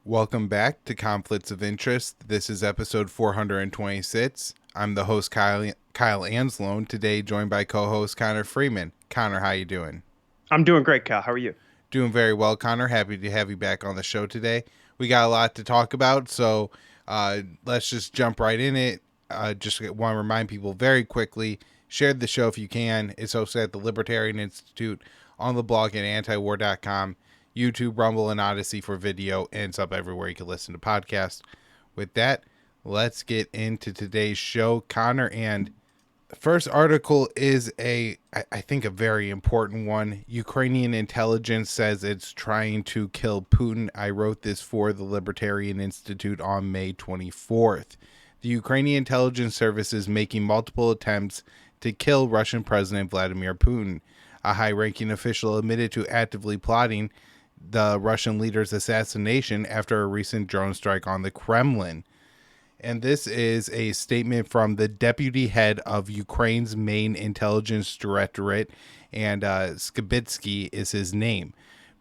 Welcome back to Conflicts of Interest. This is episode 426. I'm the host, Kyle Anzalone, today joined by co-host Connor Freeman. Connor, how you doing? I'm doing great, Cal. How are you? Doing very well, Connor. Happy to have you back on the show today. We got a lot to talk about, so let's just jump right in it. Just want to remind people very quickly, share the show if you can. It's hosted at the Libertarian Institute on the blog at antiwar.com. YouTube, Rumble, and Odyssey for video, and it's up everywhere you can listen to podcasts. With that, let's get into today's show. Connor, and first article is I think a very important one. Ukrainian intelligence says it's trying to kill Putin. I wrote this for the Libertarian Institute on May 24th. The Ukrainian intelligence service is making multiple attempts to kill Russian President Vladimir Putin. A high-ranking official admitted to actively plotting the Russian leader's assassination after a recent drone strike on the Kremlin. And this is a statement from the deputy head of Ukraine's main intelligence directorate, and Skibitsky is his name.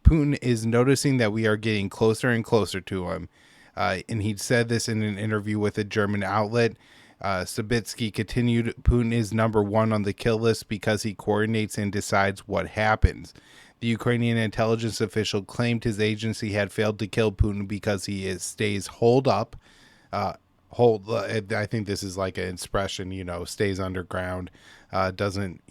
Putin is noticing that we are getting closer and closer to him. And he said this in an interview with a German outlet. Skibitsky continued, Putin is number one on the kill list because he coordinates and decides what happens. The Ukrainian intelligence official claimed his agency had failed to kill Putin because he stays holed up. I think this is like an expression, stays underground, doesn't,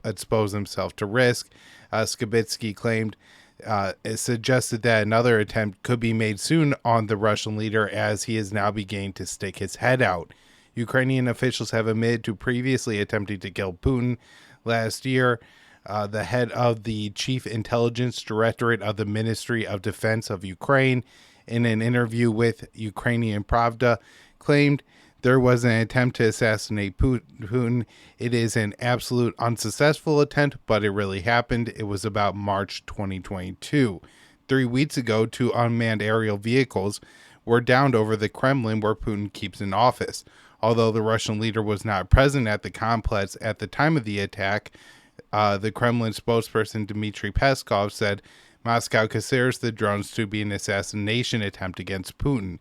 expose himself to risk. Skibitsky claimed it suggested that another attempt could be made soon on the Russian leader as he is now beginning to stick his head out. Ukrainian officials have admitted to previously attempting to kill Putin last year. The head of the Chief Intelligence Directorate of the Ministry of Defense of Ukraine, in an interview with Ukrainian Pravda, claimed there was an attempt to assassinate Putin. It is an absolute unsuccessful attempt, but it really happened. It was about March 2022. 3 weeks ago, 2 unmanned aerial vehicles were downed over the Kremlin where Putin keeps an office. Although the Russian leader was not present at the complex at the time of the attack, the Kremlin spokesperson Dmitry Peskov said Moscow considers the drones to be an assassination attempt against Putin.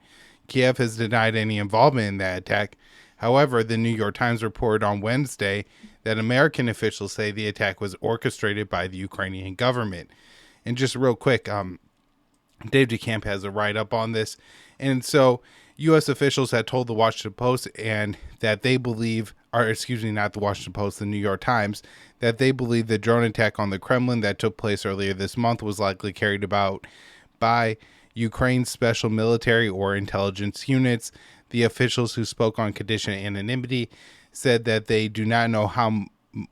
Kiev has denied any involvement in that attack. However, the New York Times reported on Wednesday that American officials say the attack was orchestrated by the Ukrainian government. And just real quick, Dave DeCamp has a write-up on this. And so U.S. officials had told the Washington Post and that they believe, not the Washington Post, the New York Times, that they believe the drone attack on the Kremlin that took place earlier this month was likely carried about by Ukraine's special military or intelligence units. The officials who spoke on condition of anonymity said that they do not know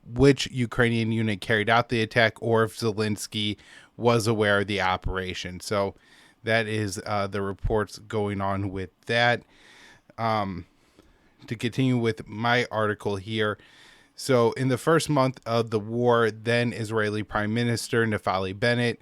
which Ukrainian unit carried out the attack or if Zelensky was aware of the operation. So that is the reports going on with that. To continue with my article here. So in the first month of the war, then Israeli Prime Minister Naftali Bennett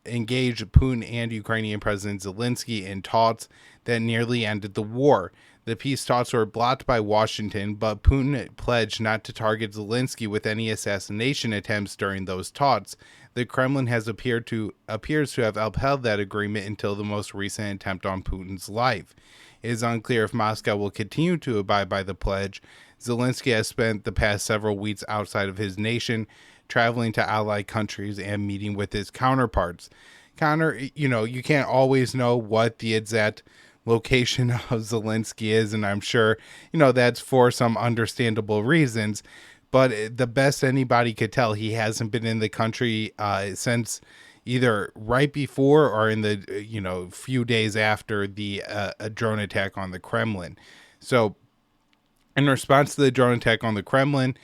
engaged Putin and Ukrainian President Zelensky in talks that nearly ended the war. The peace talks were blocked by Washington, but Putin pledged not to target Zelensky with any assassination attempts during those talks. The Kremlin appears to have upheld that agreement until the most recent attempt on Putin's life. It is unclear if Moscow will continue to abide by the pledge. Zelensky has spent the past several weeks outside of his nation, traveling to allied countries and meeting with his counterparts. Connor, you can't always know what the exact location of Zelensky is, and I'm sure, that's for some understandable reasons. But the best anybody could tell, he hasn't been in the country since either right before or in the few days after the drone attack on the Kremlin. So in response to the drone attack on the Kremlin,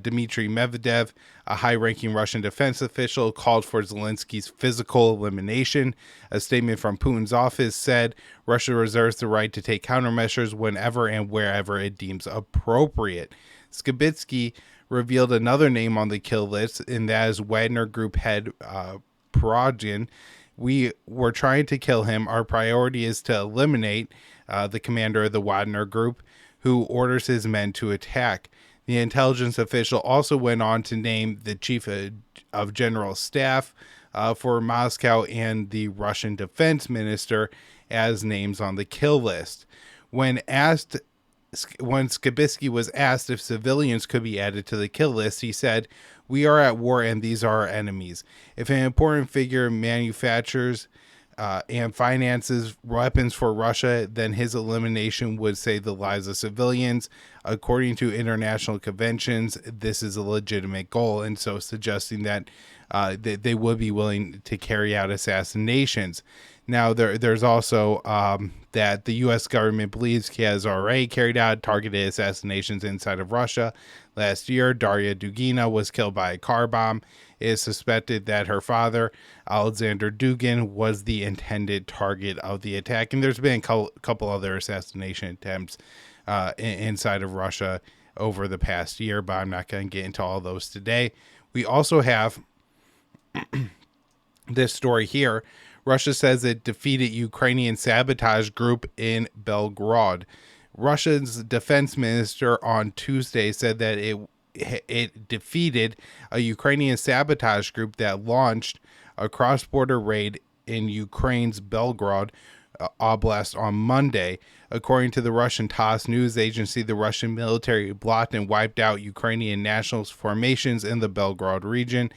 Dmitry Medvedev, a high-ranking Russian defense official, called for Zelensky's physical elimination. A statement from Putin's office said Russia reserves the right to take countermeasures whenever and wherever it deems appropriate. Skibitsky revealed another name on the kill list, and that is Wagner Group head Prigozhin. We were trying to kill him. Our priority is to eliminate the commander of the Wagner Group, who orders his men to attack. The intelligence official also went on to name the chief of general staff for Moscow and the Russian defense minister as names on the kill list. When Skibitsky was asked if civilians could be added to the kill list, he said, "We are at war and these are our enemies. If an important figure manufactures and finances weapons for Russia, then his elimination would save the lives of civilians. According to international conventions, this is a legitimate goal," and so suggesting that they would be willing to carry out assassinations. Now, there's also that the U.S. government believes he has already carried out targeted assassinations inside of Russia. Last year, Daria Dugina was killed by a car bomb. It is suspected that her father, Alexander Dugin, was the intended target of the attack. And there's been a couple other assassination attempts inside of Russia over the past year, but I'm not going to get into all those today. We also have this story here. Russia says it defeated Ukrainian sabotage group in Belgorod. Russia's defense minister on Tuesday said that it defeated a Ukrainian sabotage group that launched a cross-border raid in Ukraine's Belgorod Oblast on Monday. According to the Russian TASS news agency, the Russian military blocked and wiped out Ukrainian nationalist formations in the Belgorod region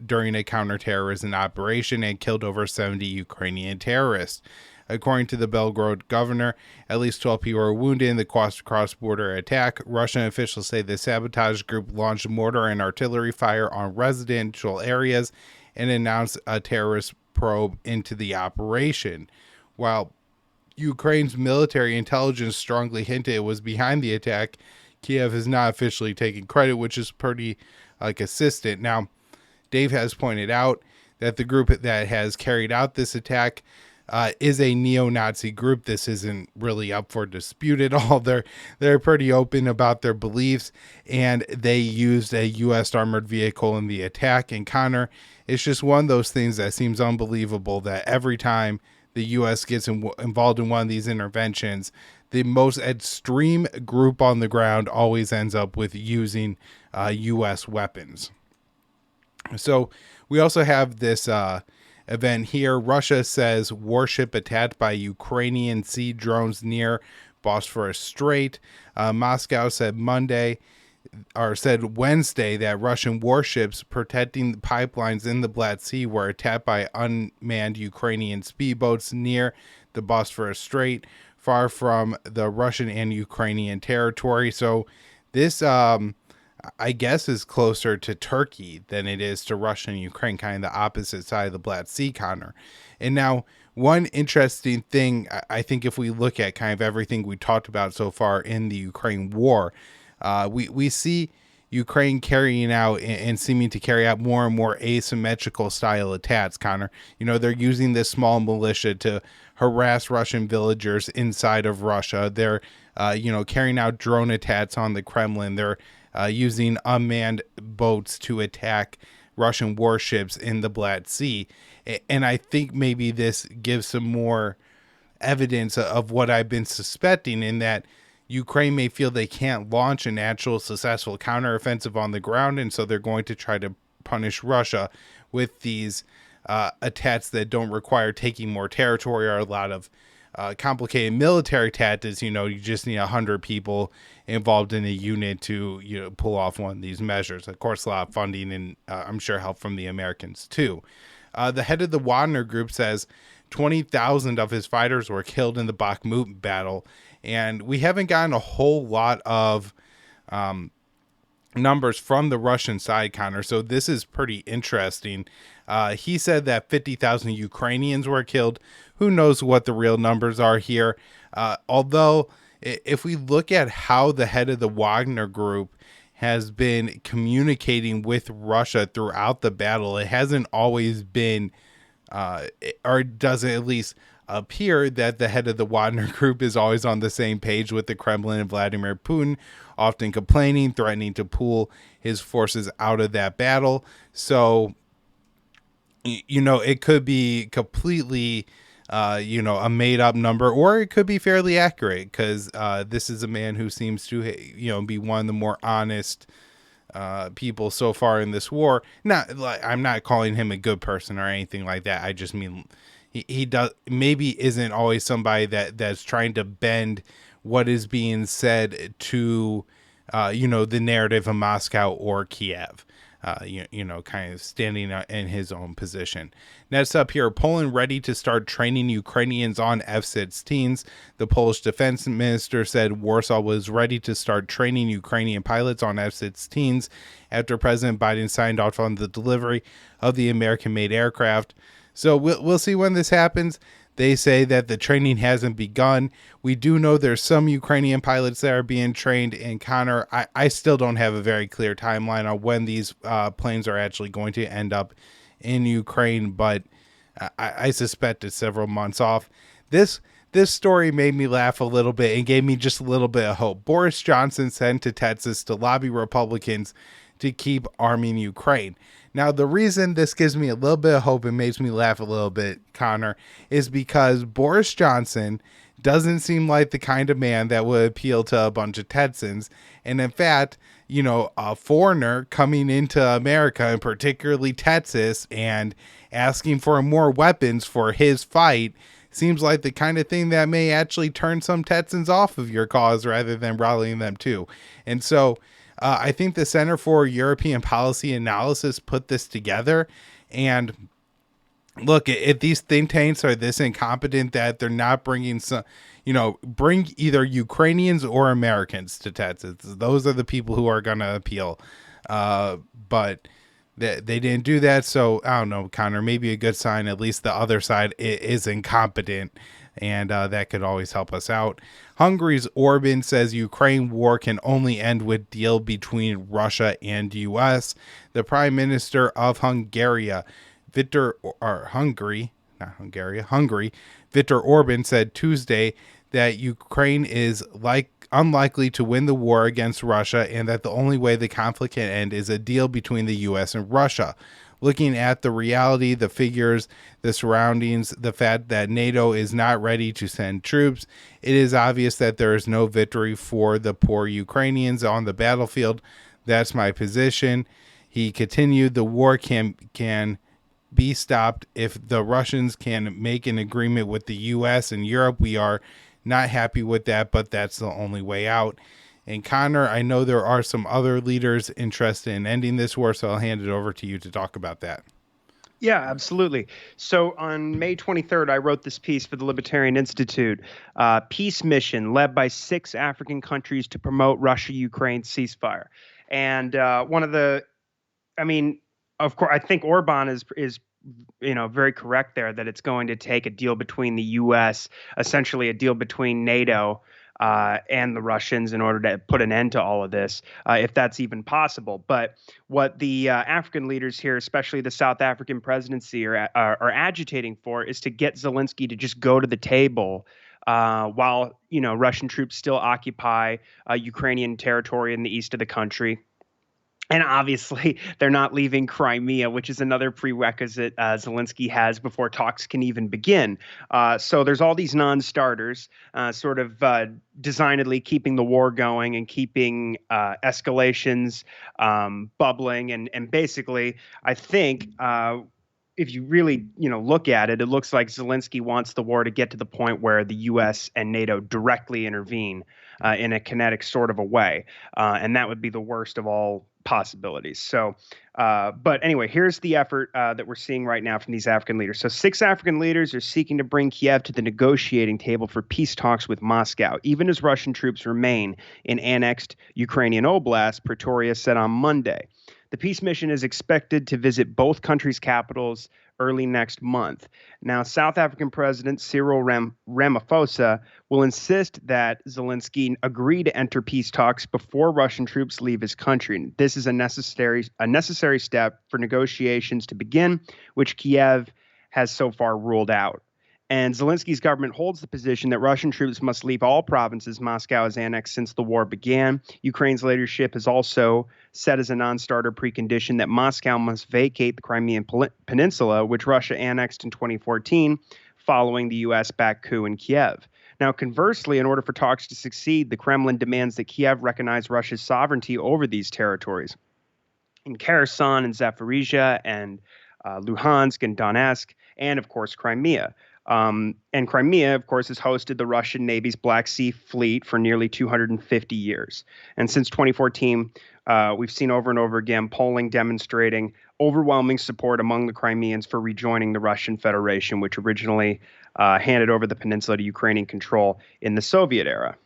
during a counterterrorism operation, and killed over 70 Ukrainian terrorists. According to the Belgorod governor, at least 12 people were wounded in the cross-border attack. Russian officials say the sabotage group launched mortar and artillery fire on residential areas and announced a terrorist probe into the operation. While Ukraine's military intelligence strongly hinted it was behind the attack, Kiev has not officially taken credit, which is pretty consistent. Now, Dave has pointed out that the group that has carried out this attack is a neo-Nazi group. This isn't really up for dispute at all. They're pretty open about their beliefs, and they used a U.S. armored vehicle in the attack. And Connor, it's just one of those things that seems unbelievable that every time the U.S. gets involved in one of these interventions, the most extreme group on the ground always ends up with using U.S. weapons. So we also have this event here. Russia says warship attacked by Ukrainian sea drones near Bosphorus Strait. Moscow said Wednesday that Russian warships protecting the pipelines in the Black Sea were attacked by unmanned Ukrainian speedboats near the Bosphorus Strait, far from the Russian and Ukrainian territory. So this, I guess, is closer to Turkey than it is to Russia and Ukraine, kind of the opposite side of the Black Sea, Connor. And now, one interesting thing, I think, if we look at kind of everything we talked about so far in the Ukraine war, we see Ukraine carrying out and seeming to carry out more and more asymmetrical style attacks, Connor. You know, they're using this small militia to harass Russian villagers inside of Russia. They're, carrying out drone attacks on the Kremlin. They're using unmanned boats to attack Russian warships in the Black Sea. And I think maybe this gives some more evidence of what I've been suspecting, in that Ukraine may feel they can't launch an actual successful counteroffensive on the ground, and so they're going to try to punish Russia with these attacks that don't require taking more territory or a lot of complicated military tactics. You just need 100 people involved in a unit to pull off one of these measures. Of course, a lot of funding and I'm sure help from the Americans too. The head of the Wagner group says 20,000 of his fighters were killed in the Bakhmut battle, and we haven't gotten a whole lot of numbers from the Russian side, Connor. So this is pretty interesting. He said that 50,000 Ukrainians were killed. Who knows what the real numbers are here? Although, if we look at how the head of the Wagner group has been communicating with Russia throughout the battle, it hasn't always been, or does it at least appear that the head of the Wagner group is always on the same page with the Kremlin and Vladimir Putin, often complaining, threatening to pull his forces out of that battle. So, it could be completely, a made up number, or it could be fairly accurate, because this is a man who seems to, be one of the more honest people so far in this war. Not like I'm not calling him a good person or anything like that. I just mean he does maybe isn't always somebody that's trying to bend what is being said to the narrative of Moscow or Kiev. Kind of standing in his own position. Next up here, Poland ready to start training Ukrainians on F-16s. The Polish defense minister said Warsaw was ready to start training Ukrainian pilots on F-16s after President Biden signed off on the delivery of the American-made aircraft. So we'll see when this happens. They say that the training hasn't begun. We do know there's some Ukrainian pilots that are being trained. And Connor, I still don't have a very clear timeline on when these planes are actually going to end up in Ukraine, but I suspect it's several months off. This story made me laugh a little bit and gave me just a little bit of hope. Boris Johnson sent to Texas to lobby Republicans to keep arming Ukraine. Now, the reason this gives me a little bit of hope and makes me laugh a little bit, Connor, is because Boris Johnson doesn't seem like the kind of man that would appeal to a bunch of Texans. And in fact, a foreigner coming into America, and particularly Texas, and asking for more weapons for his fight seems like the kind of thing that may actually turn some Texans off of your cause rather than rallying them to. And so I think the Center for European Policy Analysis put this together. And look, if these think tanks are this incompetent that they're not bringing bring either Ukrainians or Americans to Texas. Those are the people who are going to appeal. But they didn't do that. So I don't know, Connor, maybe a good sign. At least the other side is incompetent. And that could always help us out. Hungary's Orban says Ukraine war can only end with deal between Russia and U.S. The Prime Minister of Hungary, Viktor Orban said Tuesday that Ukraine is unlikely to win the war against Russia and that the only way the conflict can end is a deal between the U.S. and Russia. Looking at the reality, the figures, the surroundings, the fact that NATO is not ready to send troops, it is obvious that there is no victory for the poor Ukrainians on the battlefield. That's my position. He continued, the war can be stopped if the Russians can make an agreement with the U.S. and Europe. We are not happy with that, but that's the only way out. And Connor, I know there are some other leaders interested in ending this war, so I'll hand it over to you to talk about that. Yeah, absolutely. So on May 23rd, I wrote this piece for the Libertarian Institute, Peace Mission led by 6 African countries to promote Russia-Ukraine ceasefire. And of course, I think Orban is very correct there that it's going to take a deal between the U.S., essentially a deal between NATO and the Russians in order to put an end to all of this, if that's even possible. But what the African leaders here, especially the South African presidency, are agitating for is to get Zelensky to just go to the table while Russian troops still occupy Ukrainian territory in the east of the country. And obviously, they're not leaving Crimea, which is another prerequisite Zelensky has before talks can even begin. So there's all these non-starters sort of designedly keeping the war going and keeping escalations bubbling. And basically, I think if you really look at it, it looks like Zelensky wants the war to get to the point where the U.S. and NATO directly intervene in a kinetic sort of a way. And that would be the worst of all possibilities. So, but anyway, here's the effort that we're seeing right now from these African leaders. So 6 African leaders are seeking to bring Kiev to the negotiating table for peace talks with Moscow, even as Russian troops remain in annexed Ukrainian Oblast, Pretoria said on Monday. The peace mission is expected to visit both countries' capitals early next month. Now, South African President Cyril Ramaphosa will insist that Zelensky agree to enter peace talks before Russian troops leave his country. This is a necessary step for negotiations to begin, which Kiev has so far ruled out. And Zelensky's government holds the position that Russian troops must leave all provinces Moscow has annexed since the war began. Ukraine's leadership has also set as a non-starter precondition that Moscow must vacate the Crimean Peninsula, which Russia annexed in 2014 following the U.S.-backed coup in Kiev. Now, conversely, in order for talks to succeed, the Kremlin demands that Kiev recognize Russia's sovereignty over these territories. in Kherson and Zaporizhia and Luhansk and Donetsk, and of course Crimea. And Crimea, of course, has hosted the Russian Navy's Black Sea Fleet for nearly 250 years. And since 2014, we've seen over and over again polling demonstrating overwhelming support among the Crimeans for rejoining the Russian Federation, which originally handed over the peninsula to Ukrainian control in the Soviet era.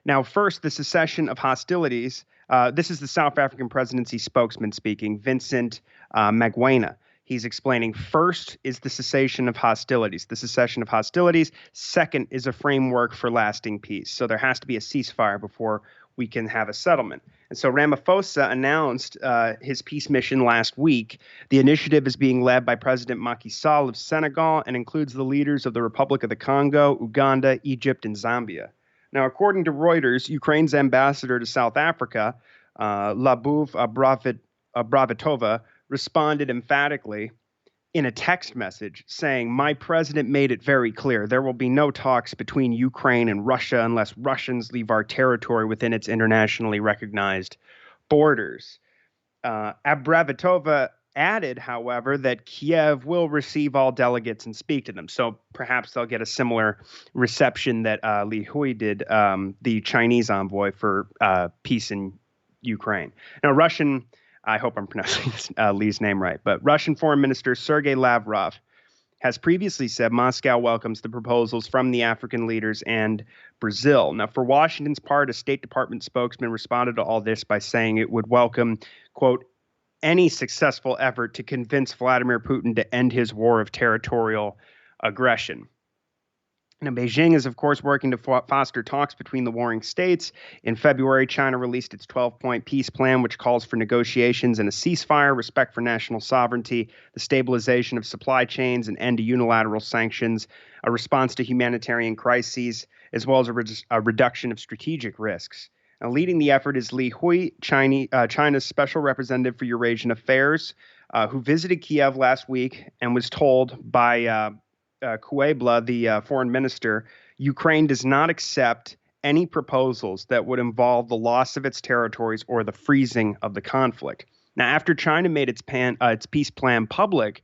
Now, first, the cessation of hostilities. This is the South African presidency spokesman speaking, Vincent Magwena. He's explaining first is the cessation of hostilities. The cessation of hostilities. Second is a framework for lasting peace. So there has to be a ceasefire before we can have a settlement. And so Ramaphosa announced his peace mission last week. The initiative is being led by President Macky Sall of Senegal and includes the leaders of the Republic of the Congo, Uganda, Egypt, and Zambia. Now, according to Reuters, Ukraine's ambassador to South Africa, Lyubov Bravitova, responded emphatically in a text message saying, "My president made it very clear there will be no talks between Ukraine and Russia unless Russians leave our territory within its internationally recognized borders." Bravitova added, however, that Kiev will receive all delegates and speak to them. So perhaps they'll get a similar reception that Li Hui did, the Chinese envoy for peace in Ukraine. Now, I hope I'm pronouncing Li's name right, but Russian Foreign Minister Sergei Lavrov has previously said Moscow welcomes the proposals from the African leaders and Brazil. Now, for Washington's part, a State Department spokesman responded to all this by saying it would welcome, quote, any successful effort to convince Vladimir Putin to end his war of territorial aggression. Now, Beijing is, of course, working to foster talks between the warring states. In February, China released its 12-point peace plan, which calls for negotiations and a ceasefire, respect for national sovereignty, the stabilization of supply chains, an end to unilateral sanctions, a response to humanitarian crises, as well as a reduction of strategic risks. Now, leading the effort is Li Hui, China's special representative for Eurasian affairs, who visited Kiev last week and was told by Kuebla, the foreign minister, Ukraine does not accept any proposals that would involve the loss of its territories or the freezing of the conflict. Now, after China made its peace plan public,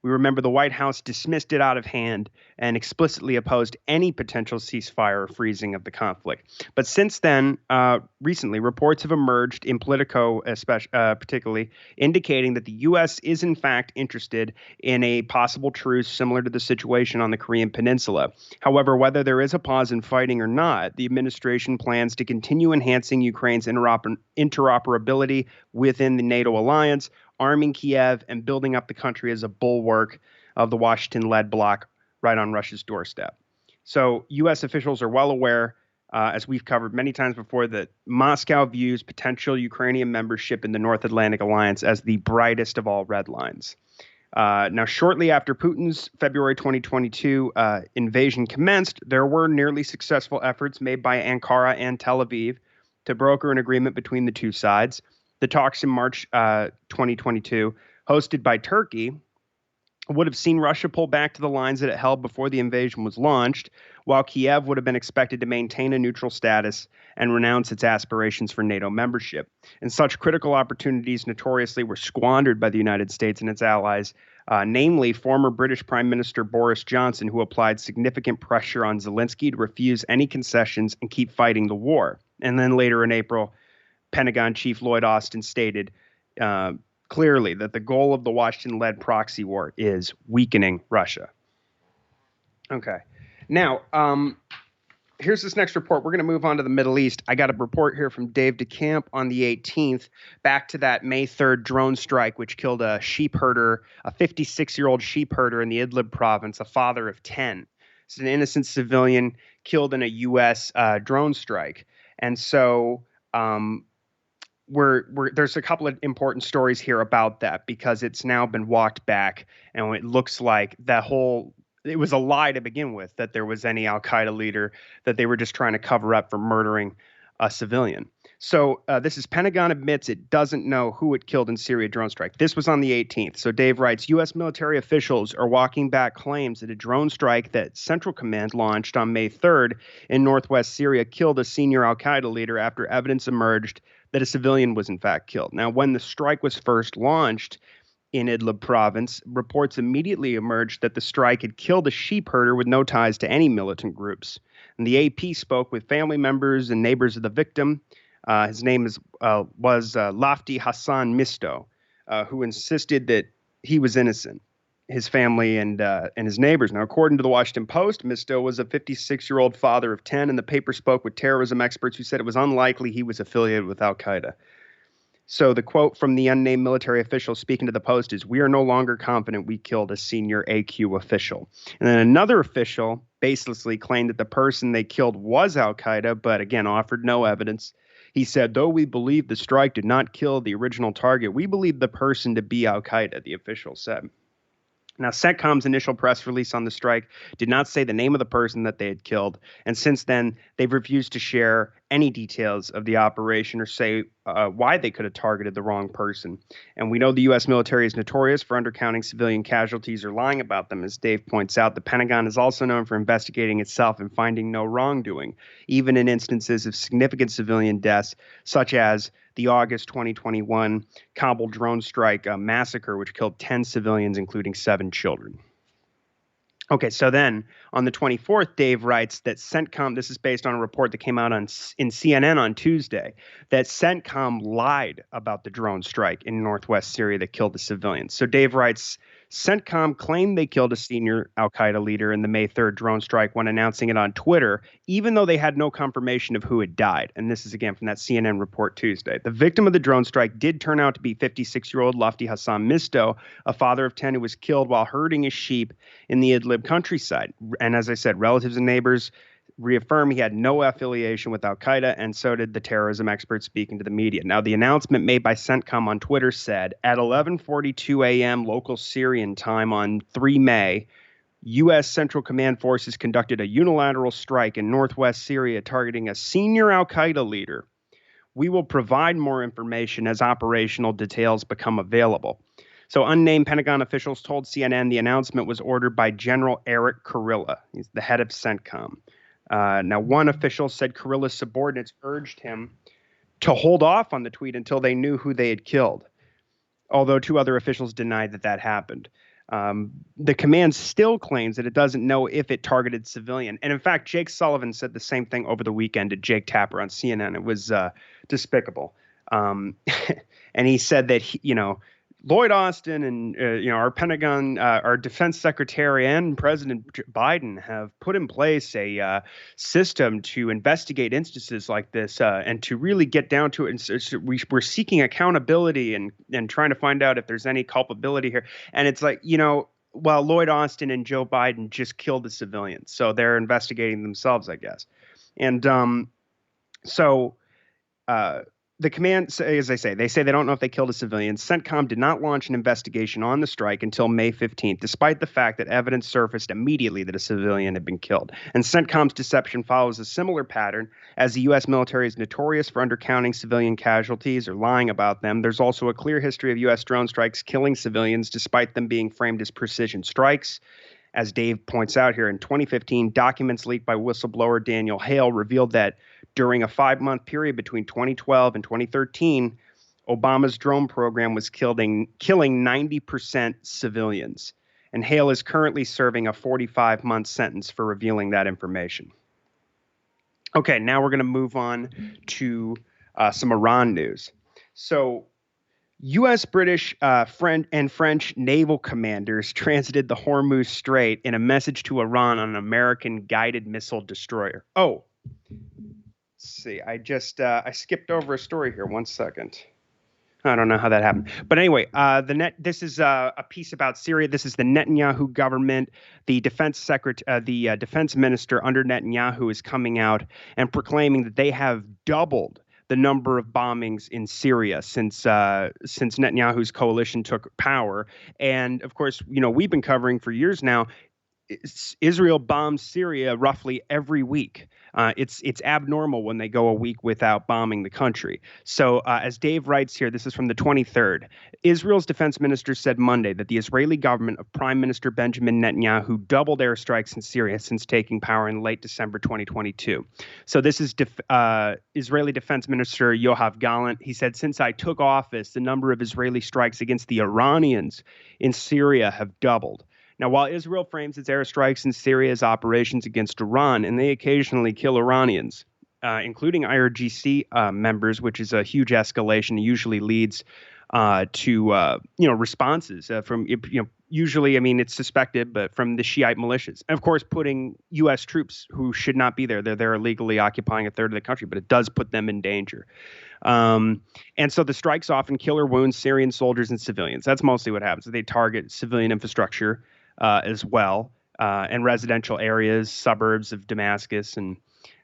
we remember the White House dismissed it out of hand and explicitly opposed any potential ceasefire or freezing of the conflict. But since then, recently, reports have emerged in Politico, particularly, indicating that the U.S. is in fact interested in a possible truce similar to the situation on the Korean Peninsula. However, whether there is a pause in fighting or not, the administration plans to continue enhancing Ukraine's interoperability within the NATO alliance, arming Kiev and building up the country as a bulwark of the Washington-led bloc right on Russia's doorstep. So U.S. officials are well aware, as we've covered many times before, that Moscow views potential Ukrainian membership in the North Atlantic Alliance as the brightest of all red lines. Now, shortly after Putin's February 2022 invasion commenced, there were nearly successful efforts made by Ankara and Tel Aviv to broker an agreement between the two sides. The talks in March 2022, hosted by Turkey, would have seen Russia pull back to the lines that it held before the invasion was launched, while Kiev would have been expected to maintain a neutral status and renounce its aspirations for NATO membership. And such critical opportunities notoriously were squandered by the United States and its allies, namely former British Prime Minister Boris Johnson, who applied significant pressure on Zelensky to refuse any concessions and keep fighting the war. And then later in April, Pentagon Chief Lloyd Austin stated clearly that the goal of the Washington-led proxy war is weakening Russia. Okay. Now, here's this next report. We're going to move on to the Middle East. I got a report here from Dave DeCamp on the 18th, back to that May 3rd drone strike, which killed a sheep herder, a 56-year-old sheep herder in the Idlib province, a father of 10. It's an innocent civilian killed in a U.S. Drone strike. And so there's a couple of important stories here about that, because it's now been walked back, and it looks like it was a lie to begin with, that there was any Al-Qaeda leader, that they were just trying to cover up for murdering a civilian. So this is Pentagon admits it doesn't know who it killed in Syria drone strike. This was on the 18th. So Dave writes, U.S. military officials are walking back claims that a drone strike that Central Command launched on May 3rd in northwest Syria killed a senior Al-Qaeda leader after evidence emerged that a civilian was in fact killed. Now, when the strike was first launched in Idlib province, reports immediately emerged that the strike had killed a sheep herder with no ties to any militant groups. And the AP spoke with family members and neighbors of the victim. His name was Lafti Hassan Misto, who insisted that he was innocent, his family and his neighbors. Now, according to the Washington Post, Misto was a 56-year-old father of 10, and the paper spoke with terrorism experts who said it was unlikely he was affiliated with al-Qaeda. So the quote from the unnamed military official speaking to the Post is, "We are no longer confident we killed a senior AQ official." And then another official baselessly claimed that the person they killed was al-Qaeda, but again offered no evidence. He said, "Though we believe the strike did not kill the original target, we believe the person to be al-Qaeda," the official said. Now, CENTCOM's initial press release on the strike did not say the name of the person that they had killed, and since then, they've refused to share any details of the operation or say why they could have targeted the wrong person. And we know the U.S. military is notorious for undercounting civilian casualties or lying about them. As Dave points out, the Pentagon is also known for investigating itself and finding no wrongdoing, even in instances of significant civilian deaths, such as the August 2021 Kabul drone strike massacre, which killed 10 civilians, including 7 children. Okay, so then on the 24th, Dave writes that CENTCOM, this is based on a report that came out in CNN on Tuesday, that CENTCOM lied about the drone strike in northwest Syria that killed the civilians. So Dave writes, CENTCOM claimed they killed a senior al-Qaeda leader in the May 3rd drone strike when announcing it on Twitter, even though they had no confirmation of who had died. And this is again from that CNN report Tuesday. The victim of the drone strike did turn out to be 56-year-old Lafti Hassan Misto, a father of 10 who was killed while herding his sheep in the Idlib countryside. And as I said, relatives and neighbors reaffirmed he had no affiliation with al-Qaeda, and so did the terrorism experts speaking to the media. Now, the announcement made by CENTCOM on Twitter said, at 11:42 a.m. local Syrian time on 3 May, U.S. Central Command forces conducted a unilateral strike in northwest Syria targeting a senior al-Qaeda leader. We will provide more information as operational details become available. So unnamed Pentagon officials told CNN the announcement was ordered by General Eric Kurilla. He's the head of CENTCOM. Now, one official said Kurilla's subordinates urged him to hold off on the tweet until they knew who they had killed, although 2 other officials denied that that happened. The command still claims that it doesn't know if it targeted civilian. And in fact, Jake Sullivan said the same thing over the weekend to Jake Tapper on CNN. It was despicable. And he said that, Lloyd Austin and our Pentagon, our Defense Secretary and President Biden have put in place a system to investigate instances like this and to really get down to it. And so we're seeking accountability and trying to find out if there's any culpability here. And it's like, well, Lloyd Austin and Joe Biden just killed the civilians, so they're investigating themselves, I guess. And the command, as I say, they say they don't know if they killed a civilian. CENTCOM did not launch an investigation on the strike until May 15th, despite the fact that evidence surfaced immediately that a civilian had been killed. And CENTCOM's deception follows a similar pattern. As the U.S. military is notorious for undercounting civilian casualties or lying about them, there's also a clear history of U.S. drone strikes killing civilians, despite them being framed as precision strikes. As Dave points out here, in 2015, documents leaked by whistleblower Daniel Hale revealed that during a 5-month period between 2012 and 2013, Obama's drone program was killing 90% civilians. And Hale is currently serving a 45-month sentence for revealing that information. Okay, now we're going to move on to some Iran news. So, U.S., British, French naval commanders transited the Hormuz Strait in a message to Iran on an American guided missile destroyer. Oh, let's see. I skipped over a story here. 1 second. I don't know how that happened. But anyway, this is a piece about Syria. This is the Netanyahu government. The defense defense minister under Netanyahu is coming out and proclaiming that they have doubled the number of bombings in Syria since Netanyahu's coalition took power. And of course, we've been covering for years now, Israel bombs Syria roughly every week. It's abnormal when they go a week without bombing the country. So, as Dave writes here, this is from the 23rd. Israel's defense minister said Monday that the Israeli government of Prime Minister Benjamin Netanyahu doubled airstrikes in Syria since taking power in late December 2022. So, this is Israeli Defense Minister Yoav Gallant. He said, since I took office, the number of Israeli strikes against the Iranians in Syria have doubled. Now, while Israel frames its airstrikes in Syria as operations against Iran, and they occasionally kill Iranians, including IRGC members, which is a huge escalation, usually leads to responses from usually, I mean, it's suspected, but from the Shiite militias, and of course, putting U.S. troops who should not be there. They're there illegally, occupying a third of the country, but it does put them in danger. And so the strikes often kill or wound Syrian soldiers and civilians. That's mostly what happens. They target civilian infrastructure as well, and residential areas, suburbs of Damascus. And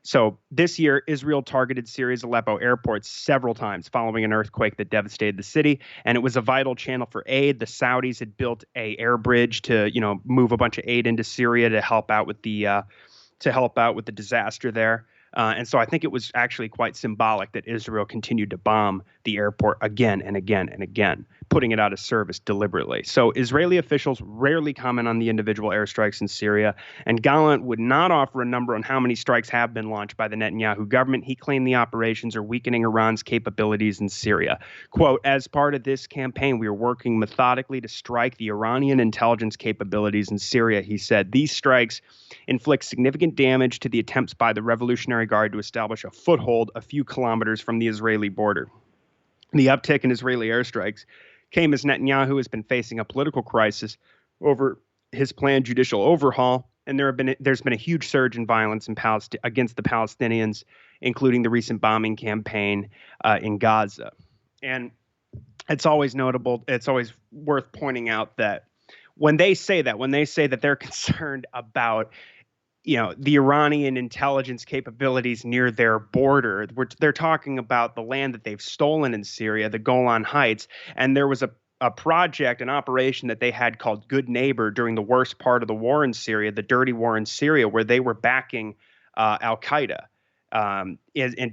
so this year, Israel targeted Syria's Aleppo airport several times following an earthquake that devastated the city, and it was a vital channel for aid. The Saudis had built a air bridge to, move a bunch of aid into Syria to help out with the disaster there. And so I think it was actually quite symbolic that Israel continued to bomb the airport again and again and again, putting it out of service deliberately. So Israeli officials rarely comment on the individual airstrikes in Syria, and Gallant would not offer a number on how many strikes have been launched by the Netanyahu government. He claimed the operations are weakening Iran's capabilities in Syria. Quote, as part of this campaign, we are working methodically to strike the Iranian intelligence capabilities in Syria, he said. These strikes inflict significant damage to the attempts by the Revolutionary Guard to establish a foothold a few kilometers from the Israeli border. The uptick in Israeli airstrikes came as Netanyahu has been facing a political crisis over his planned judicial overhaul, and there's been a huge surge in violence against the Palestinians, including the recent bombing campaign in Gaza. And it's always notable, it's always worth pointing out that when they say that they're concerned about the Iranian intelligence capabilities near their border, they're talking about the land that they've stolen in Syria, the Golan Heights. And there was a project, an operation that they had called Good Neighbor during the worst part of the war in Syria, the dirty war in Syria, where they were backing al-Qaeda and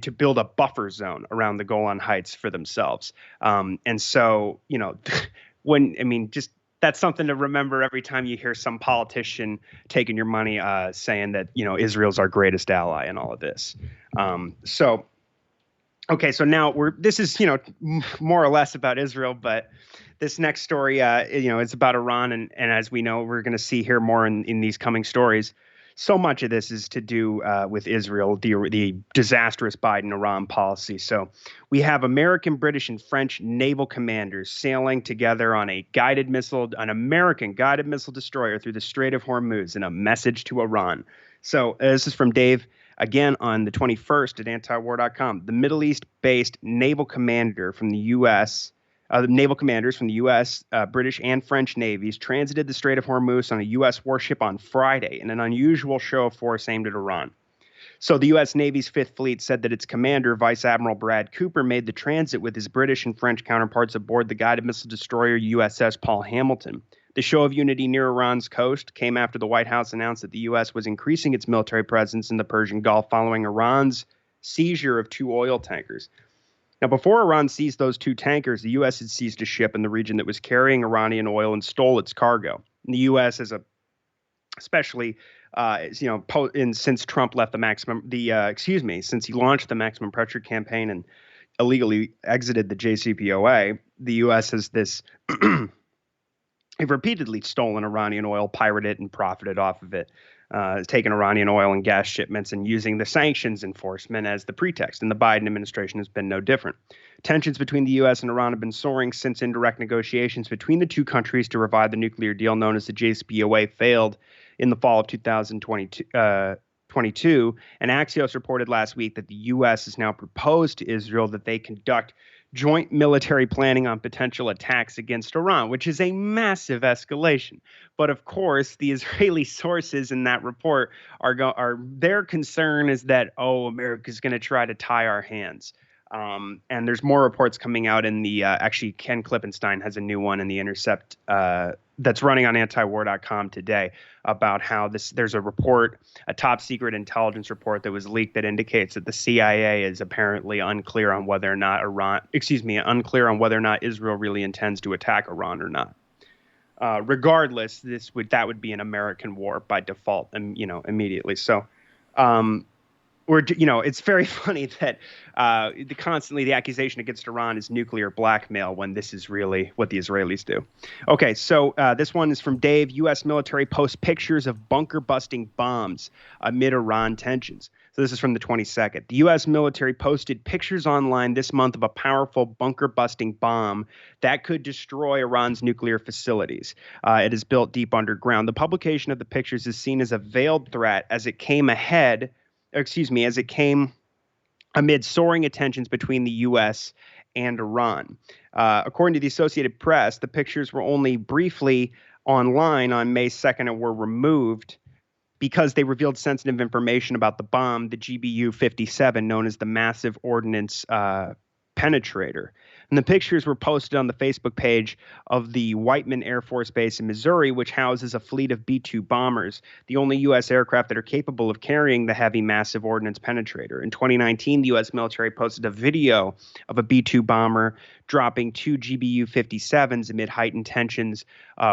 to build a buffer zone around the Golan Heights for themselves. And so, that's something to remember every time you hear some politician taking your money, saying that, Israel's our greatest ally in all of this. So now this is, more or less about Israel, but this next story, it's about Iran. And as we know, we're going to see here more in these coming stories. So much of this is to do with Israel, the disastrous Biden-Iran policy. So we have American, British, and French naval commanders sailing together on an American guided missile destroyer through the Strait of Hormuz in a message to Iran. So this is from Dave, again, on the 21st at antiwar.com. The Middle East-based naval commander from the U.S., the naval commanders from the U.S., British, and French navies transited the Strait of Hormuz on a U.S. warship on Friday in an unusual show of force aimed at Iran. So the U.S. Navy's Fifth Fleet said that its commander, Vice Admiral Brad Cooper, made the transit with his British and French counterparts aboard the guided missile destroyer USS Paul Hamilton. The show of unity near Iran's coast came after the White House announced that the U.S. was increasing its military presence in the Persian Gulf following Iran's seizure of 2 oil tankers. Now, before Iran seized those 2 tankers, the U.S. had seized a ship in the region that was carrying Iranian oil and stole its cargo. And the U.S. has especially since Trump left since he launched the maximum pressure campaign and illegally exited the JCPOA, the U.S. has repeatedly stolen Iranian oil, pirated it, and profited off of it. Taking Iranian oil and gas shipments and using the sanctions enforcement as the pretext. And the Biden administration has been no different. Tensions between the U.S. and Iran have been soaring since indirect negotiations between the 2 countries to revive the nuclear deal known as the JCPOA failed in the fall of 2022. And Axios reported last week that the U.S. has now proposed to Israel that they conduct joint military planning on potential attacks against Iran, which is a massive escalation. But of course, the Israeli sources in that report are their concern is that, America's going to try to tie our hands. And there's more reports coming out in the actually Ken Klippenstein has a new one in the Intercept that's running on antiwar.com today about how there's a report, a top secret intelligence report that was leaked that indicates that the CIA is apparently unclear on whether or not unclear on whether or not Israel really intends to attack Iran or not. Regardless, that would be an American war by default, and immediately. So, it's very funny that the accusation against Iran is nuclear blackmail when this is really what the Israelis do. Okay, so this one is from Dave. U.S. military posts pictures of bunker-busting bombs amid Iran tensions. So this is from the 22nd. The U.S. military posted pictures online this month of a powerful bunker-busting bomb that could destroy Iran's nuclear facilities. It is built deep underground. The publication of the pictures is seen as a veiled threat as it came amid soaring tensions between the U.S. and Iran. According to the Associated Press, the pictures were only briefly online on May 2nd and were removed because they revealed sensitive information about the bomb, the GBU-57, known as the Massive Ordnance Penetrator. And the pictures were posted on the Facebook page of the Whiteman Air Force Base in Missouri, which houses a fleet of B-2 bombers, the only U.S. aircraft that are capable of carrying the heavy Massive Ordnance Penetrator. In 2019, the U.S. military posted a video of a B-2 bomber dropping 2 GBU-57s amid heightened tensions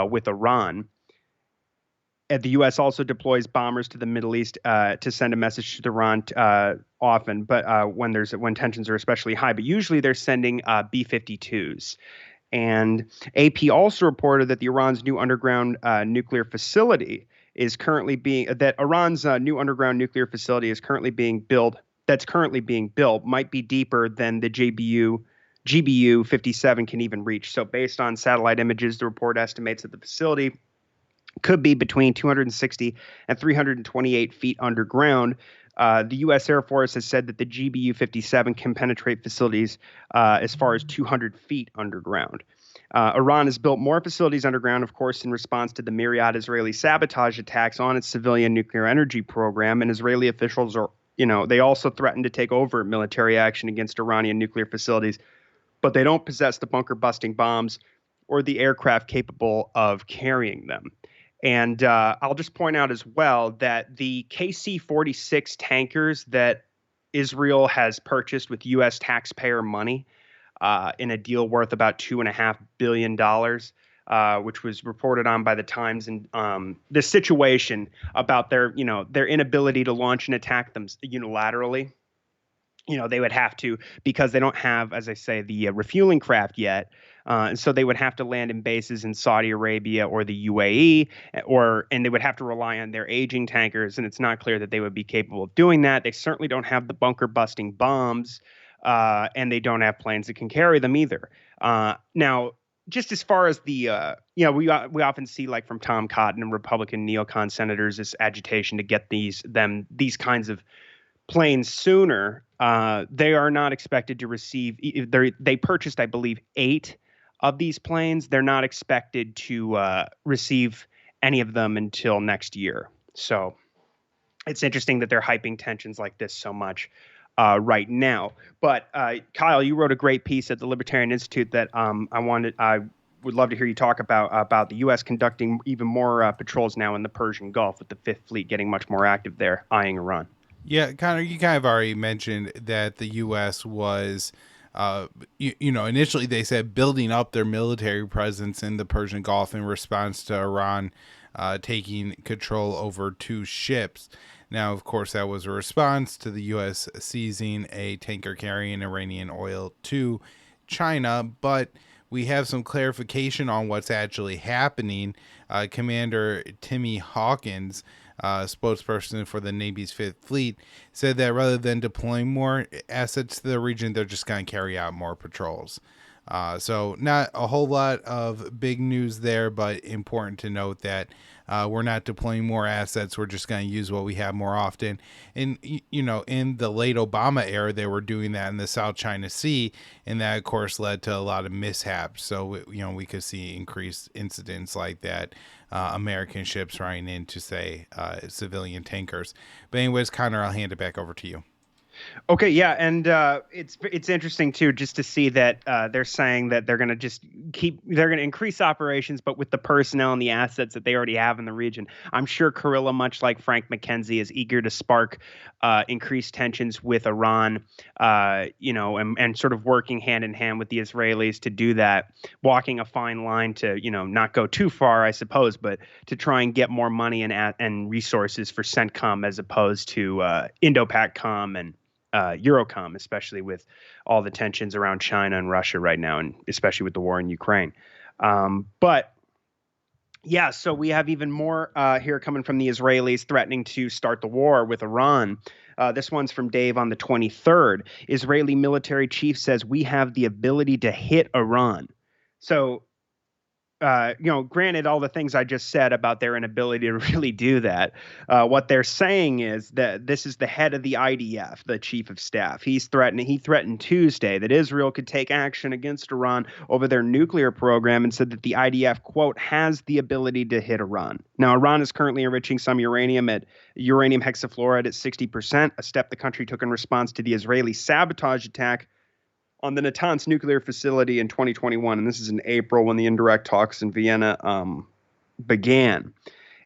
with Iran. The U.S. also deploys bombers to the Middle East to send a message to Iran often, but when tensions are especially high. But usually they're sending B-52s. And AP also reported that Iran's new underground nuclear facility is currently being built. That's currently being built might be deeper than the GBU-57 can even reach. So based on satellite images, the report estimates that the facility could be between 260 and 328 feet underground. The U.S. Air Force has said that the GBU-57 can penetrate facilities as far as 200 feet underground. Iran has built more facilities underground, of course, in response to the myriad Israeli sabotage attacks on its civilian nuclear energy program. And Israeli officials they also threatened to take over military action against Iranian nuclear facilities, but they don't possess the bunker-busting bombs or the aircraft capable of carrying them. And I'll just point out as well that the KC-46 tankers that Israel has purchased with U.S. taxpayer money in a deal worth about $2.5 billion, which was reported on by the Times, and the situation about their inability to launch and attack them unilaterally. They would have to, because they don't have, as I say, the refueling craft yet. And so they would have to land in bases in Saudi Arabia or the UAE, and they would have to rely on their aging tankers. And it's not clear that they would be capable of doing that. They certainly don't have the bunker busting bombs, and they don't have planes that can carry them either. Now, just as far as the, we often see, like from Tom Cotton and Republican neocon senators, this agitation to get these kinds of planes sooner. They are not expected to receive. They purchased, I believe, 8 of these planes. They're not expected to receive any of them until next year. So it's interesting that they're hyping tensions like this so much right now. But Kyle, you wrote a great piece at the Libertarian Institute that I would love to hear you talk about the U.S. conducting even more patrols now in the Persian Gulf, with the Fifth Fleet getting much more active there, eyeing Iran. Yeah, Connor, you kind of already mentioned that the U.S. was, initially they said building up their military presence in the Persian Gulf in response to Iran taking control over 2 ships. Now, of course, that was a response to the U.S. seizing a tanker carrying Iranian oil to China, but we have some clarification on what's actually happening. Commander Timmy Hawkins, spokesperson for the Navy's Fifth Fleet, said that rather than deploying more assets to the region, they're just going to carry out more patrols. So not a whole lot of big news there, but important to note that we're not deploying more assets. We're just going to use what we have more often. And, in the late Obama era, they were doing that in the South China Sea, and that, of course, led to a lot of mishaps. So, we could see increased incidents like that, American ships running into, say, civilian tankers. But anyways, Connor, I'll hand it back over to you. Okay, yeah, and it's interesting too, just to see that they're saying that they're going to increase operations, but with the personnel and the assets that they already have in the region. I'm sure Kurilla, much like Frank McKenzie, is eager to spark increased tensions with Iran, and sort of working hand in hand with the Israelis to do that, walking a fine line to not go too far, I suppose, but to try and get more money and resources for CENTCOM as opposed to INDOPACOM and Eurocom, especially with all the tensions around China and Russia right now, and especially with the war in Ukraine. But yeah, so we have even more here coming from the Israelis threatening to start the war with Iran. This one's from Dave on the 23rd. Israeli military chief says we have the ability to hit Iran. So granted all the things I just said about their inability to really do that, what they're saying is that this is the head of the IDF, the chief of staff. He threatened Tuesday that Israel could take action against Iran over their nuclear program and said that the IDF, quote, has the ability to hit Iran. Now, Iran is currently enriching some uranium hexafluoride at 60%, a step the country took in response to the Israeli sabotage attack on the Natanz nuclear facility in 2021, and this is in April when the indirect talks in Vienna began.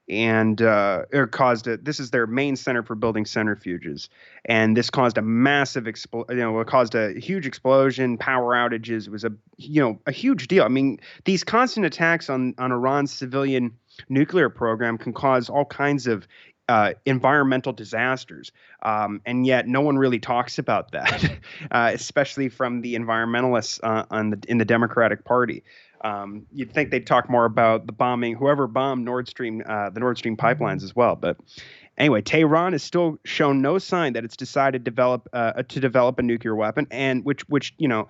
And it caused this is their main center for building centrifuges, and this caused a massive it caused a huge explosion, power outages. It was a huge deal. I mean, these constant attacks on Iran's civilian nuclear program can cause all kinds of environmental disasters, and yet no one really talks about that, especially from the environmentalists in the Democratic Party. You'd think they'd talk more about the bombing, whoever bombed the Nord Stream pipelines as well. But anyway, Tehran has still shown no sign that it's decided to develop a nuclear weapon, and which you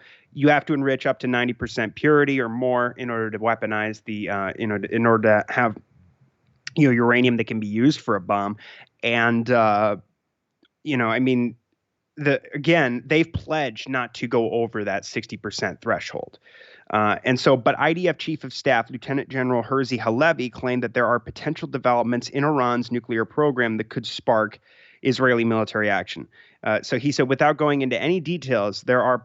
have to enrich up to 90% purity or more in order to weaponize in order to have uranium that can be used for a bomb. And I mean, they've pledged not to go over that 60% threshold. But IDF Chief of Staff Lieutenant General Herzi Halevi claimed that there are potential developments in Iran's nuclear program that could spark Israeli military action. So he said, without going into any details, there are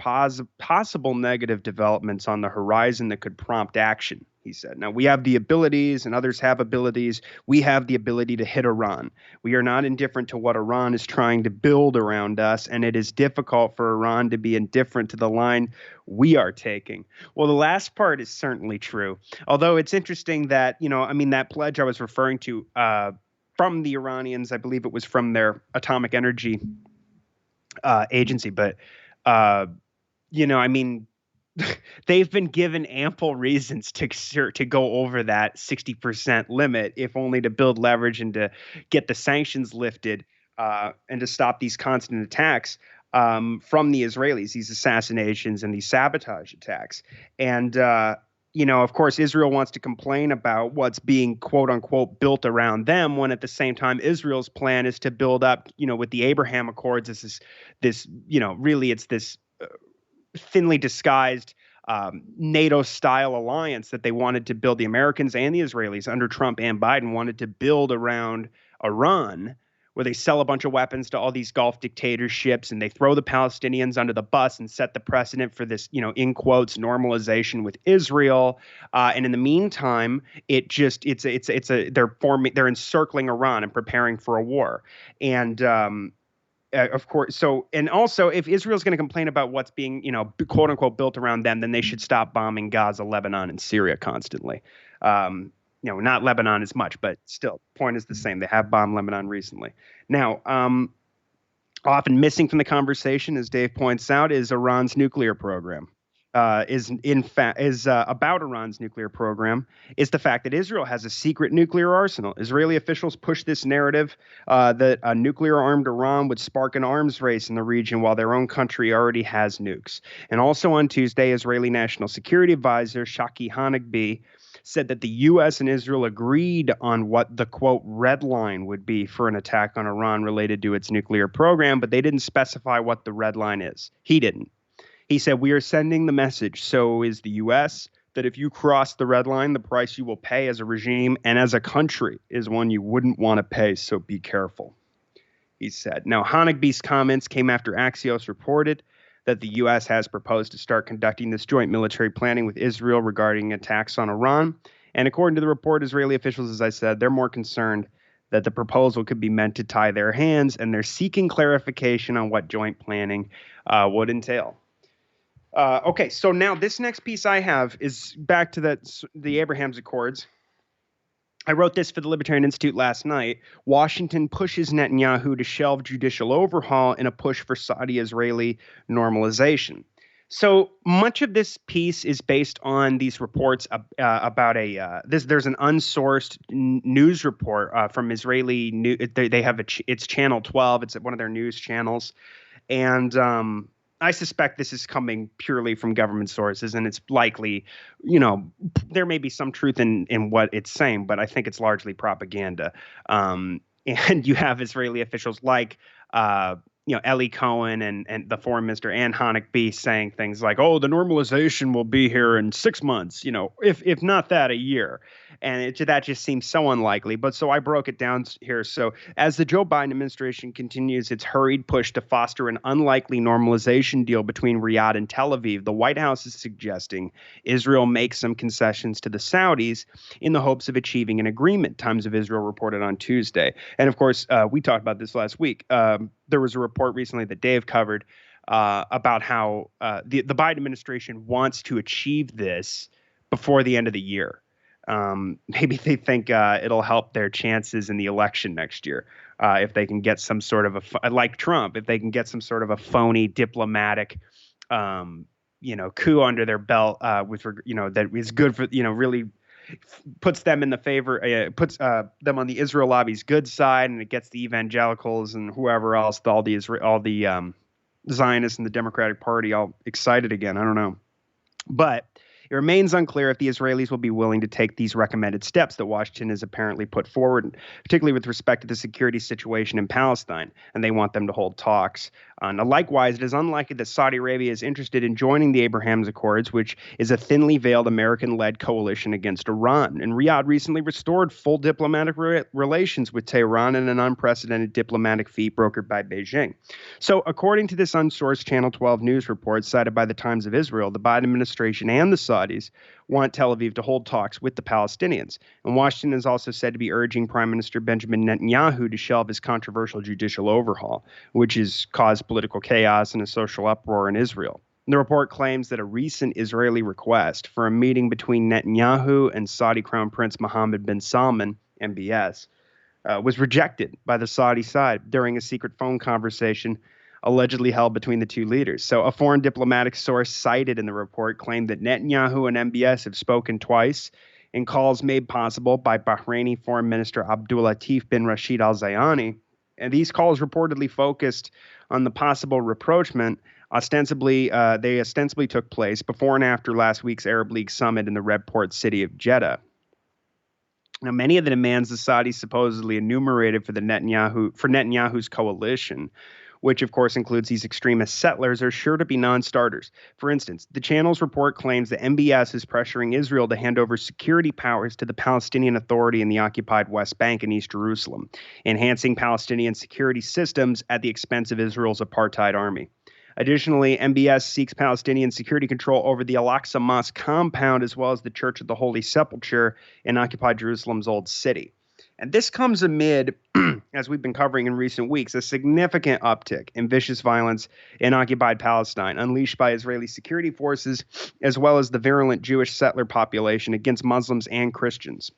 possible negative developments on the horizon that could prompt action, he said. Now, we have the abilities and others have abilities. We have the ability to hit Iran. We are not indifferent to what Iran is trying to build around us, and it is difficult for Iran to be indifferent to the line we are taking. Well, the last part is certainly true, although it's interesting that, that pledge I was referring to from the Iranians, I believe it was from their atomic energy agency, but they've been given ample reasons to go over that 60% limit, if only to build leverage and to get the sanctions lifted and to stop these constant attacks from the Israelis, these assassinations and these sabotage attacks. And of course, Israel wants to complain about what's being, quote unquote, built around them, when at the same time, Israel's plan is to build up, with the Abraham Accords, really it's this thinly disguised NATO-style alliance that they wanted to build. The Americans and the Israelis under Trump and Biden wanted to build around Iran, where they sell a bunch of weapons to all these Gulf dictatorships and they throw the Palestinians under the bus and set the precedent for this, in quotes, normalization with Israel. And in the meantime, they're encircling Iran and preparing for a war. And of course, and also, if Israel's going to complain about what's being, quote unquote, built around them, then they should stop bombing Gaza, Lebanon, and Syria constantly. Not Lebanon as much, but still, point is the same. They have bombed Lebanon recently. Now, often missing from the conversation, as Dave points out, is Iran's nuclear program. About Iran's nuclear program is the fact that Israel has a secret nuclear arsenal. Israeli officials push this narrative that a nuclear-armed Iran would spark an arms race in the region while their own country already has nukes. And also on Tuesday, Israeli National Security Advisor Shaki Hanegbi said that the U.S. and Israel agreed on what the, quote, red line would be for an attack on Iran related to its nuclear program, but they didn't specify what the red line is. He didn't. He said, we are sending the message, so is the U.S., that if you cross the red line, the price you will pay as a regime and as a country is one you wouldn't want to pay, so be careful. he said. Now, Honigby's comments came after Axios reported that the U.S. has proposed to start conducting this joint military planning with Israel regarding attacks on Iran. And according to the report, Israeli officials, as I said, they're more concerned that the proposal could be meant to tie their hands, and they're seeking clarification on what joint planning would entail. Okay, so now this next piece I have is back to the Abraham's Accords. I wrote this for the Libertarian Institute last night. Washington pushes Netanyahu to shelve judicial overhaul in a push for Saudi-Israeli normalization. So much of this piece is based on these reports about there's an unsourced news report from Israeli news. They have it's Channel 12. It's one of their news channels, and I suspect this is coming purely from government sources, and it's likely, there may be some truth in what it's saying, but I think it's largely propaganda. And you have Israeli officials like, Eli Cohen and the foreign minister and Honigby saying things like, "Oh, the normalization will be here in 6 months, if not that, a year." And that just seems so unlikely. But so I broke it down here. So as the Joe Biden administration continues its hurried push to foster an unlikely normalization deal between Riyadh and Tel Aviv, the White House is suggesting Israel make some concessions to the Saudis in the hopes of achieving an agreement, Times of Israel reported on Tuesday. And of course, we talked about this last week. There was a report recently that Dave covered about how the Biden administration wants to achieve this before the end of the year. Maybe they think it'll help their chances in the election next year if they can get some sort of like Trump, if they can get some sort of a phony diplomatic, coup under their belt, that is good for, really puts them in the favor, puts them on the Israel lobby's good side, and it gets the evangelicals and whoever else, all the Zionists and the Democratic Party all excited again. I don't know, but it remains unclear if the Israelis will be willing to take these recommended steps that Washington has apparently put forward, particularly with respect to the security situation in Palestine, and they want them to hold talks. Likewise, it is unlikely that Saudi Arabia is interested in joining the Abraham's Accords, which is a thinly veiled American-led coalition against Iran. And Riyadh recently restored full diplomatic relations with Tehran in an unprecedented diplomatic feat brokered by Beijing. So, according to this unsourced Channel 12 news report cited by the Times of Israel, the Biden administration and the Saudis want Tel Aviv to hold talks with the Palestinians. And Washington is also said to be urging Prime Minister Benjamin Netanyahu to shelve his controversial judicial overhaul, which has caused political chaos and a social uproar in Israel. The report claims that a recent Israeli request for a meeting between Netanyahu and Saudi Crown Prince Mohammed bin Salman, MBS, was rejected by the Saudi side during a secret phone conversation allegedly held between the two leaders. So a foreign diplomatic source cited in the report claimed that Netanyahu and MBS have spoken twice in calls made possible by Bahraini Foreign Minister Abdul Latif bin Rashid Al Zayani. And these calls reportedly focused on the possible rapprochement. They ostensibly took place before and after last week's Arab League summit in the red port city of Jeddah. Now, many of the demands the Saudis supposedly enumerated for Netanyahu's coalition, which of course includes these extremist settlers, are sure to be non-starters. For instance, the channel's report claims that MBS is pressuring Israel to hand over security powers to the Palestinian Authority in the occupied West Bank and East Jerusalem, enhancing Palestinian security systems at the expense of Israel's apartheid army. Additionally, MBS seeks Palestinian security control over the Al-Aqsa Mosque compound as well as the Church of the Holy Sepulchre in occupied Jerusalem's Old City. And this comes amid, as we've been covering in recent weeks, a significant uptick in vicious violence in occupied Palestine, unleashed by Israeli security forces, as well as the virulent Jewish settler population against Muslims and Christians,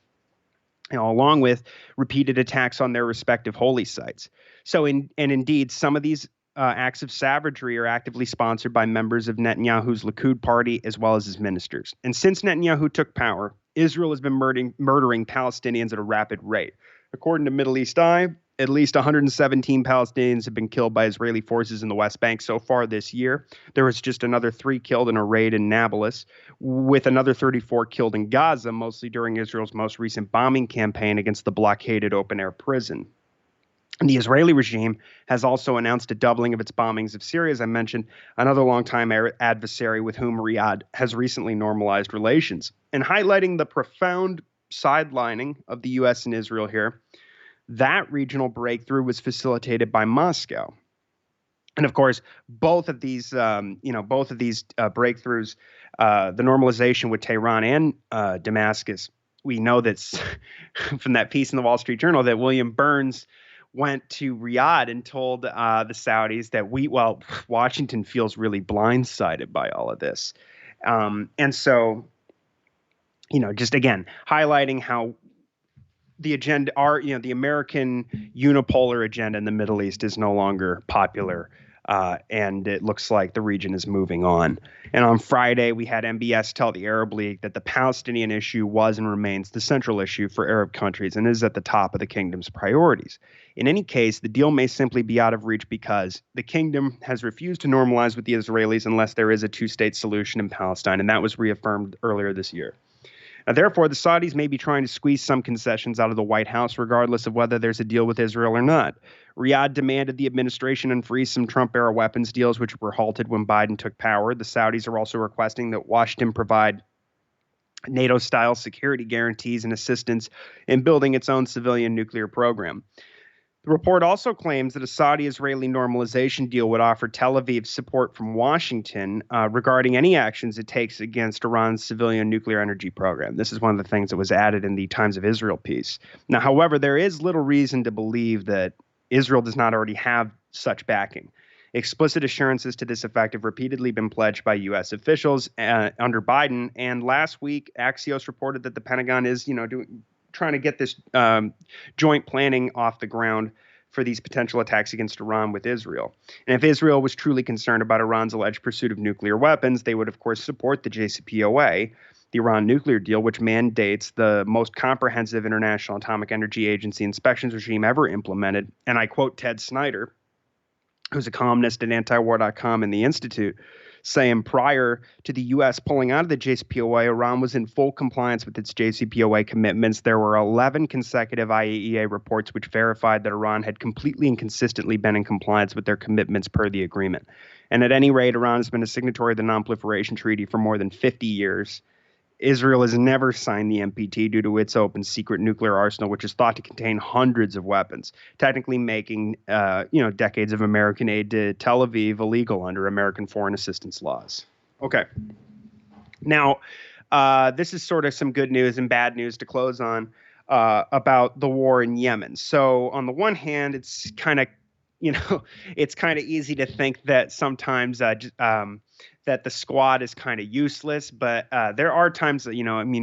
along with repeated attacks on their respective holy sites. So, indeed, some of these acts of savagery are actively sponsored by members of Netanyahu's Likud party, as well as his ministers. And since Netanyahu took power, Israel has been murdering Palestinians at a rapid rate. According to Middle East Eye, at least 117 Palestinians have been killed by Israeli forces in the West Bank so far this year. There was just another 3 killed in a raid in Nablus, with another 34 killed in Gaza, mostly during Israel's most recent bombing campaign against the blockaded open-air prison. The Israeli regime has also announced a doubling of its bombings of Syria, as I mentioned, another longtime adversary with whom Riyadh has recently normalized relations. And highlighting the profound sidelining of the U.S. and Israel here, That regional breakthrough was facilitated by Moscow. And of course, both of these breakthroughs, the normalization with Tehran and Damascus, we know that from that piece in the Wall Street Journal that William Burns went to Riyadh and told the Saudis that Washington feels really blindsided by all of this. And so, just again, highlighting how the agenda the American unipolar agenda in the Middle East is no longer popular. And it looks like the region is moving on. And on Friday, we had MBS tell the Arab League that the Palestinian issue was and remains the central issue for Arab countries and is at the top of the kingdom's priorities. In any case, the deal may simply be out of reach because the kingdom has refused to normalize with the Israelis unless there is a two-state solution in Palestine, and that was reaffirmed earlier this year. Now, therefore, the Saudis may be trying to squeeze some concessions out of the White House, regardless of whether there's a deal with Israel or not. Riyadh demanded the administration unfreeze some Trump-era weapons deals, which were halted when Biden took power. The Saudis are also requesting that Washington provide NATO-style security guarantees and assistance in building its own civilian nuclear program. The report also claims that a Saudi-Israeli normalization deal would offer Tel Aviv support from Washington regarding any actions it takes against Iran's civilian nuclear energy program. This is one of the things that was added in the Times of Israel piece. Now, however, there is little reason to believe that Israel does not already have such backing. Explicit assurances to this effect have repeatedly been pledged by U.S. officials under Biden, and last week, Axios reported that the Pentagon is, trying to get this joint planning off the ground for these potential attacks against Iran with Israel. And if Israel was truly concerned about Iran's alleged pursuit of nuclear weapons, they would, of course, support the JCPOA, the Iran nuclear deal, which mandates the most comprehensive International Atomic Energy Agency inspections regime ever implemented. And I quote Ted Snyder, who's a columnist at antiwar.com and the Institute, saying prior to the U.S. pulling out of the JCPOA, Iran was in full compliance with its JCPOA commitments. There were 11 consecutive IAEA reports which verified that Iran had completely and consistently been in compliance with their commitments per the agreement. And at any rate, Iran has been a signatory of the Non-Proliferation Treaty for more than 50 years. Israel has never signed the NPT due to its open secret nuclear arsenal, which is thought to contain hundreds of weapons, technically making, decades of American aid to Tel Aviv illegal under American foreign assistance laws. Okay. Now, this is sort of some good news and bad news to close on about the war in Yemen. So on the one hand, it's kind of, it's kind of easy to think that sometimes that the squad is kind of useless, but there are times that,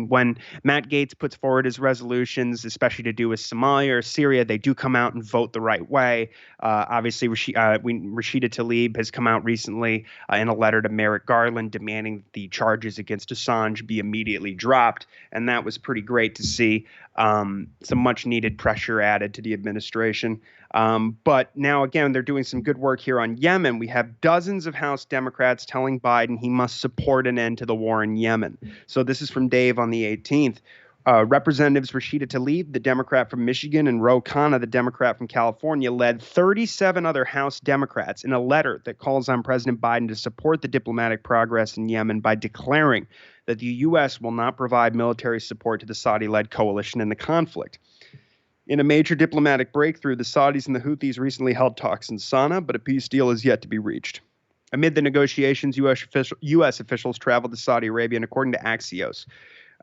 when Matt Gaetz puts forward his resolutions, especially to do with Somalia or Syria, they do come out and vote the right way. Obviously, Rashida Tlaib has come out recently in a letter to Merrick Garland demanding the charges against Assange be immediately dropped, and that was pretty great to see. Some much needed pressure added to the administration. But now, again, they're doing some good work here on Yemen. We have dozens of House Democrats telling Biden he must support an end to the war in Yemen. So this is from Dave on the 18th. Representatives Rashida Tlaib, the Democrat from Michigan, and Ro Khanna, the Democrat from California, led 37 other House Democrats in a letter that calls on President Biden to support the diplomatic progress in Yemen by declaring that the U.S. will not provide military support to the Saudi-led coalition in the conflict. In a major diplomatic breakthrough, the Saudis and the Houthis recently held talks in Sana'a, but a peace deal is yet to be reached. Amid the negotiations, U.S. officials traveled to Saudi Arabia, and according to Axios,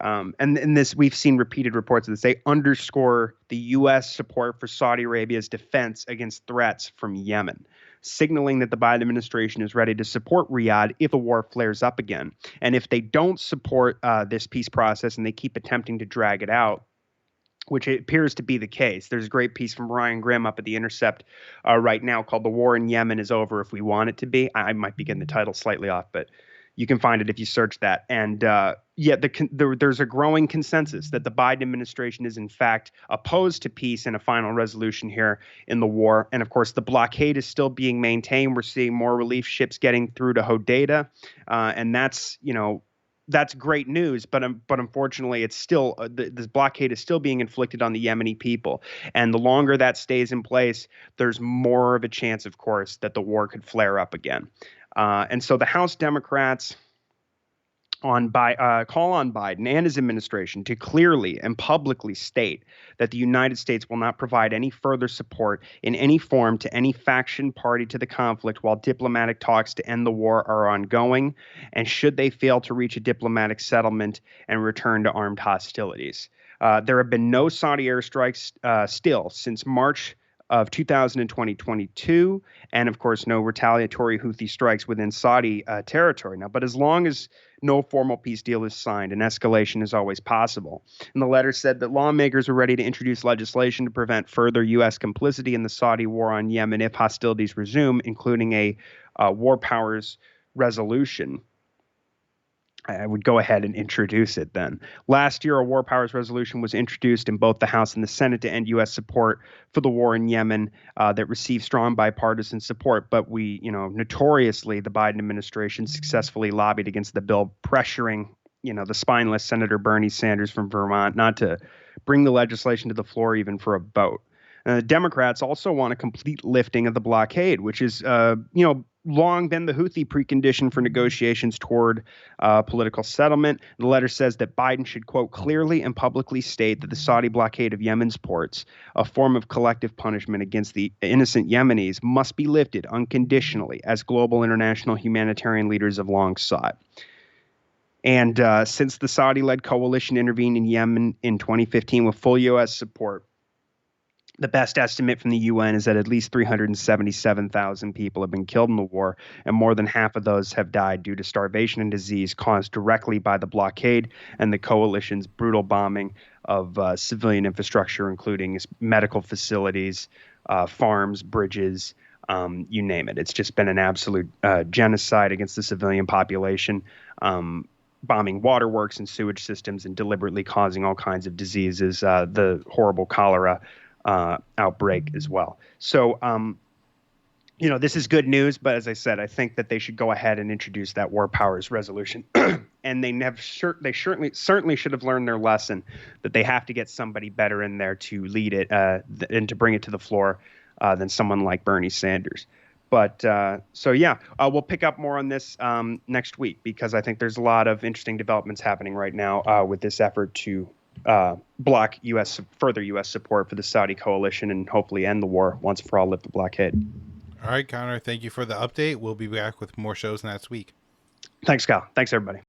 and in this, we've seen repeated reports of this, they underscore the U.S. support for Saudi Arabia's defense against threats from Yemen, signaling that the Biden administration is ready to support Riyadh if the war flares up again. And if they don't support this peace process and they keep attempting to drag it out, which it appears to be the case. There's a great piece from Ryan Grimm up at The Intercept right now called "The War in Yemen is Over If We Want It to Be." I might be getting the title slightly off, but you can find it if you search that. And there's a growing consensus that the Biden administration is in fact opposed to peace and a final resolution here in the war. And of course, the blockade is still being maintained. We're seeing more relief ships getting through to Hodeidah, and that's great news, but unfortunately, it's still this blockade is still being inflicted on the Yemeni people, and the longer that stays in place, there's more of a chance, of course, that the war could flare up again. And so the House Democrats call on Biden and his administration to clearly and publicly state that the United States will not provide any further support in any form to any faction party to the conflict while diplomatic talks to end the war are ongoing, and should they fail to reach a diplomatic settlement and return to armed hostilities. There have been no Saudi airstrikes still since March of 2022, and of course, no retaliatory Houthi strikes within Saudi territory now. But as long as no formal peace deal is signed, an escalation is always possible. And the letter said that lawmakers are ready to introduce legislation to prevent further U.S. complicity in the Saudi war on Yemen if hostilities resume, including a war powers resolution. I would go ahead and introduce it then. Last year, a war powers resolution was introduced in both the House and the Senate to end U.S. support for the war in Yemen that received strong bipartisan support. But notoriously, the Biden administration successfully lobbied against the bill, pressuring, the spineless Senator Bernie Sanders from Vermont not to bring the legislation to the floor even for a vote. Democrats also want a complete lifting of the blockade, which is, long been the Houthi precondition for negotiations toward political settlement. The letter says that Biden should, quote, clearly and publicly state that the Saudi blockade of Yemen's ports, a form of collective punishment against the innocent Yemenis, must be lifted unconditionally, as global international humanitarian leaders have long sought. And since the Saudi-led coalition intervened in Yemen in 2015 with full U.S. support, the best estimate from the UN is that at least 377,000 people have been killed in the war, and more than half of those have died due to starvation and disease caused directly by the blockade and the coalition's brutal bombing of civilian infrastructure, including medical facilities, farms, bridges, you name it. It's just been an absolute genocide against the civilian population, bombing waterworks and sewage systems and deliberately causing all kinds of diseases, the horrible cholera outbreak as well. So, this is good news, but as I said, I think that they should go ahead and introduce that war powers resolution. And they certainly should have learned their lesson that they have to get somebody better in there to lead it and to bring it to the floor than someone like Bernie Sanders. But we'll pick up more on this next week, because I think there's a lot of interesting developments happening right now with this effort to block further U.S. support for the Saudi coalition and hopefully end the war once for all, lift the blockade. All right, Connor, thank you for the update. We'll be back with more shows next week. Thanks, Kyle. Thanks, everybody.